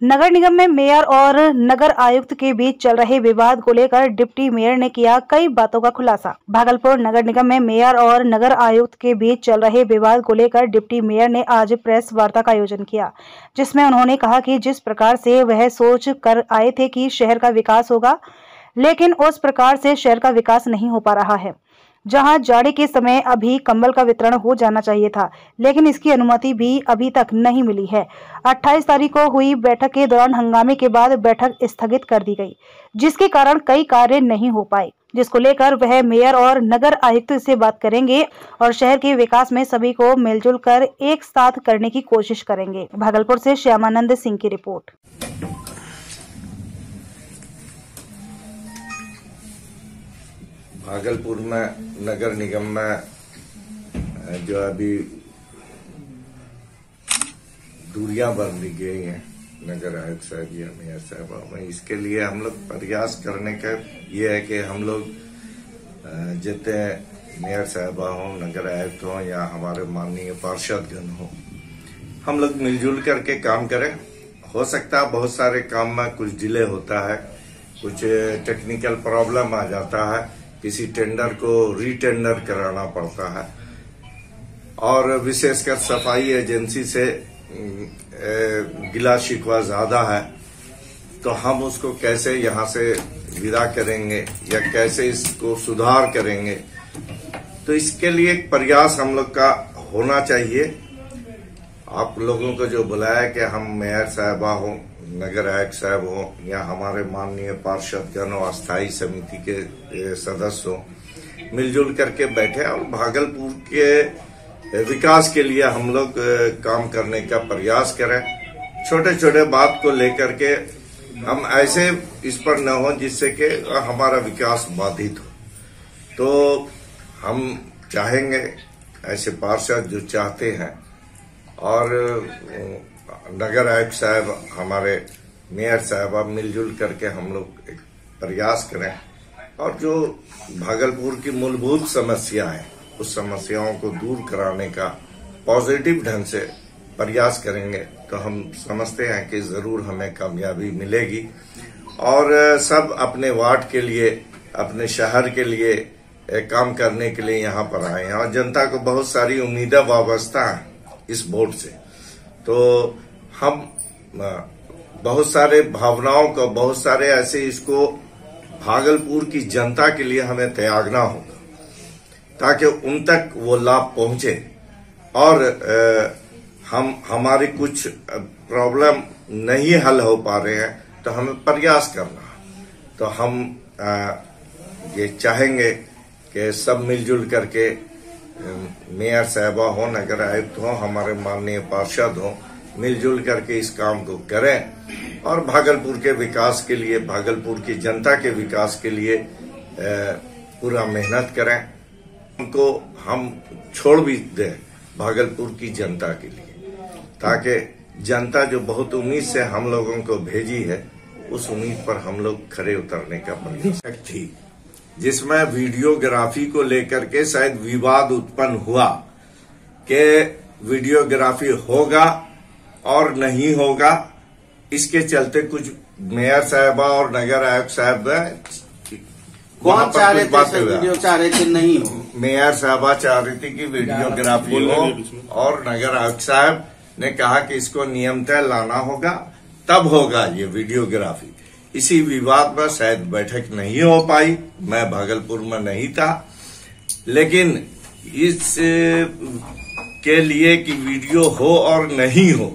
नगर निगम में मेयर और नगर आयुक्त के बीच चल रहे विवाद को लेकर डिप्टी मेयर ने किया कई बातों का खुलासा। भागलपुर नगर निगम में मेयर और नगर आयुक्त के बीच चल रहे विवाद को लेकर डिप्टी मेयर ने आज प्रेस वार्ता का आयोजन किया, जिसमें उन्होंने कहा कि जिस प्रकार से वह सोच कर आए थे कि शहर का विकास होगा, लेकिन उस प्रकार से शहर का विकास नहीं हो पा रहा है। जहां जाड़े के समय अभी कंबल का वितरण हो जाना चाहिए था, लेकिन इसकी अनुमति भी अभी तक नहीं मिली है। 28 तारीख को हुई बैठक के दौरान हंगामे के बाद बैठक स्थगित कर दी गई, जिसके कारण कई कार्य नहीं हो पाए, जिसको लेकर वह मेयर और नगर आयुक्त से बात करेंगे और शहर के विकास में सभी को मिलजुल कर एक साथ करने की कोशिश करेंगे। भागलपुर से श्यामानंद सिंह की रिपोर्ट। भागलपुर में नगर निगम में जो अभी दूरियां बन दी गई हैं नगर आयुक्त साहब या मेयर साहब में, इसके लिए हम लोग प्रयास करने का ये है कि हम लोग जितने मेयर साहब हों, नगर आयुक्त हों या हमारे माननीय पार्षदगण हों, हम लोग मिलजुल करके काम करें। हो सकता है बहुत सारे काम में कुछ डिले होता है, कुछ टेक्निकल प्रॉब्लम आ जाता है, किसी टेंडर को रीटेंडर कराना पड़ता है और विशेषकर सफाई एजेंसी से गिला शिकवा ज्यादा है, तो हम उसको कैसे यहां से विदा करेंगे या कैसे इसको सुधार करेंगे, तो इसके लिए एक प्रयास हम लोग का होना चाहिए। आप लोगों को जो बुलाया कि हम मेयर साहबा हो, नगर आयुक्त साहब हो या हमारे माननीय पार्षदगण हो, अस्थायी समिति के सदस्य हो, मिलजुल करके बैठे और भागलपुर के विकास के लिए हम लोग काम करने का प्रयास करें। छोटे छोटे बात को लेकर के हम ऐसे इस पर न हो जिससे कि हमारा विकास बाधित हो। तो हम चाहेंगे ऐसे पार्षद जो चाहते हैं और नगर आयुक्त साहब, हमारे मेयर साहब मिलजुल करके हम लोग एक प्रयास करें और जो भागलपुर की मूलभूत समस्या है उस समस्याओं को दूर कराने का पॉजिटिव ढंग से प्रयास करेंगे तो हम समझते हैं कि जरूर हमें कामयाबी मिलेगी। और सब अपने वार्ड के लिए, अपने शहर के लिए काम करने के लिए यहाँ पर आए हैं और जनता को बहुत सारी उम्मीदें वाबस्ता हैं इस बोर्ड से। तो हम बहुत सारे भावनाओं को, बहुत सारे ऐसे इसको भागलपुर की जनता के लिए हमें त्यागना होगा ताकि उन तक वो लाभ पहुंचे और हमारी कुछ प्रॉब्लम नहीं हल हो पा रहे हैं तो हमें प्रयास करना है। तो हम ये चाहेंगे कि सब मिलजुल करके मेयर साहबा हो, नगर आयुक्त हो, हमारे माननीय पार्षद हो, मिलजुल करके इस काम को करें और भागलपुर के विकास के लिए, भागलपुर की जनता के विकास के लिए पूरा मेहनत करें। उनको हम छोड़ भी दें भागलपुर की जनता के लिए, ताकि जनता जो बहुत उम्मीद से हम लोगों को भेजी है उस उम्मीद पर हम लोग खरे उतरने का प्रयास थी, जिसमें वीडियोग्राफी को लेकर के शायद विवाद उत्पन्न हुआ कि वीडियोग्राफी होगा और नहीं होगा। इसके चलते कुछ मेयर साहबा और नगर आयुक्त साहब कौन चाह रहे थे, वीडियो चाह रहे थे नहीं हो, मेयर साहबा चाह रही थी कि वीडियोग्राफी हो और नगर आयुक्त साहब ने कहा कि इसको नियमतः लाना होगा, तब होगा ये वीडियोग्राफी। इसी विवाद में शायद बैठक नहीं हो पाई, मैं भागलपुर में नहीं था, लेकिन इस के लिए कि वीडियो हो और नहीं हो,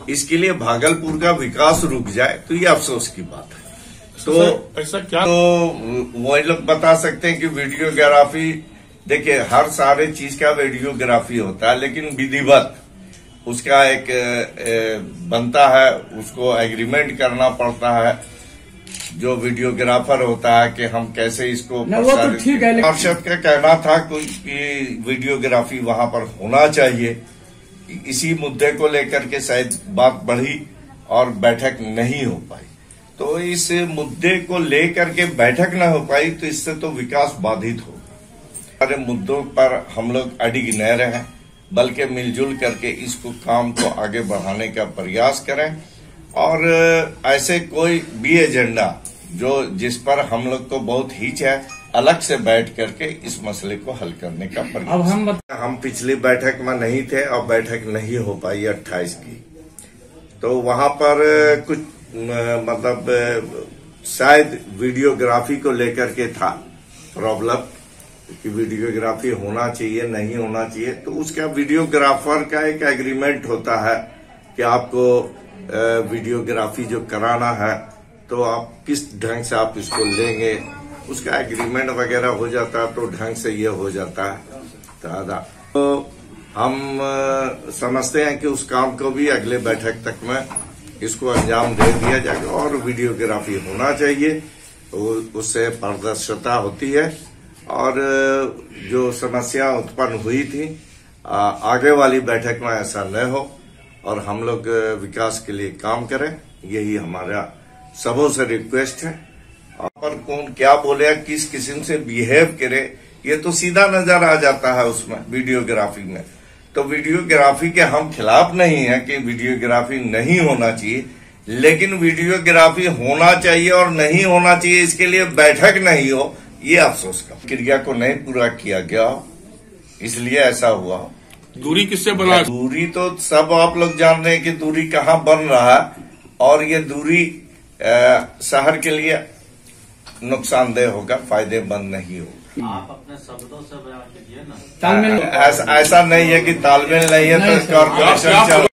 इसके लिए भागलपुर का विकास रुक जाए तो ये अफसोस की बात है। तो ऐसा क्या, तो वही लोग बता सकते हैं कि वीडियोग्राफी, देखिए हर सारे चीज का वीडियोग्राफी होता है, लेकिन विधिवत उसका एक बनता है, उसको एग्रीमेंट करना पड़ता है जो वीडियोग्राफर होता है कि हम कैसे इसको। वो तो ठीक है, पार्षद का कहना था कि वीडियोग्राफी वहां पर होना चाहिए। इसी मुद्दे को लेकर के शायद बात बढ़ी और बैठक नहीं हो पाई। तो इस मुद्दे को लेकर के बैठक न हो पाई तो इससे तो विकास बाधित हो। सारे मुद्दों पर हम लोग अडिग न रहें, बल्कि मिलजुल करके इसको काम को आगे बढ़ाने का प्रयास करें और ऐसे कोई भी एजेंडा जिस पर हम लोग को बहुत हिच है, अलग से बैठ करके इस मसले को हल करने का प्रयास। हम पिछली बैठक में नहीं थे और बैठक नहीं हो पाई 28 की, तो वहां पर कुछ मतलब शायद वीडियोग्राफी को लेकर के था प्रॉब्लम कि वीडियोग्राफी होना चाहिए नहीं होना चाहिए। तो उसका वीडियोग्राफर का एक एग्रीमेंट होता है कि आपको वीडियोग्राफी जो कराना है तो आप किस ढंग से आप इसको लेंगे, उसका एग्रीमेंट वगैरह हो जाता है तो ढंग से ये हो जाता है दादा। तो हम समझते हैं कि उस काम को भी अगले बैठक तक में इसको अंजाम दे दिया जाएगा और वीडियोग्राफी होना चाहिए, उससे पारदर्शिता होती है और जो समस्या उत्पन्न हुई थी आगे वाली बैठक में ऐसा न हो और हम लोग विकास के लिए काम करें, यही हमारा सबों से रिक्वेस्ट है। पर कौन क्या बोले, किस किस्म से बिहेव करे, ये तो सीधा नजर आ जाता है उसमें वीडियोग्राफी में। तो वीडियोग्राफी के हम खिलाफ नहीं है कि वीडियोग्राफी नहीं होना चाहिए, लेकिन वीडियोग्राफी होना चाहिए और नहीं होना चाहिए इसके लिए बैठक नहीं हो, ये अफसोस का क्रिया को नहीं पूरा किया गया, इसलिए ऐसा हुआ। दूरी किससे बना? दूरी तो सब आप लोग जान रहे हैं कि दूरी कहाँ बन रहा है और ये दूरी शहर के लिए नुकसानदेह होगा, फायदेमंद नहीं होगा। आप अपने शब्दों से बयान कीजिए ना। ऐसा नहीं है कि तालमेल नहीं है तो कॉर्पोरेशन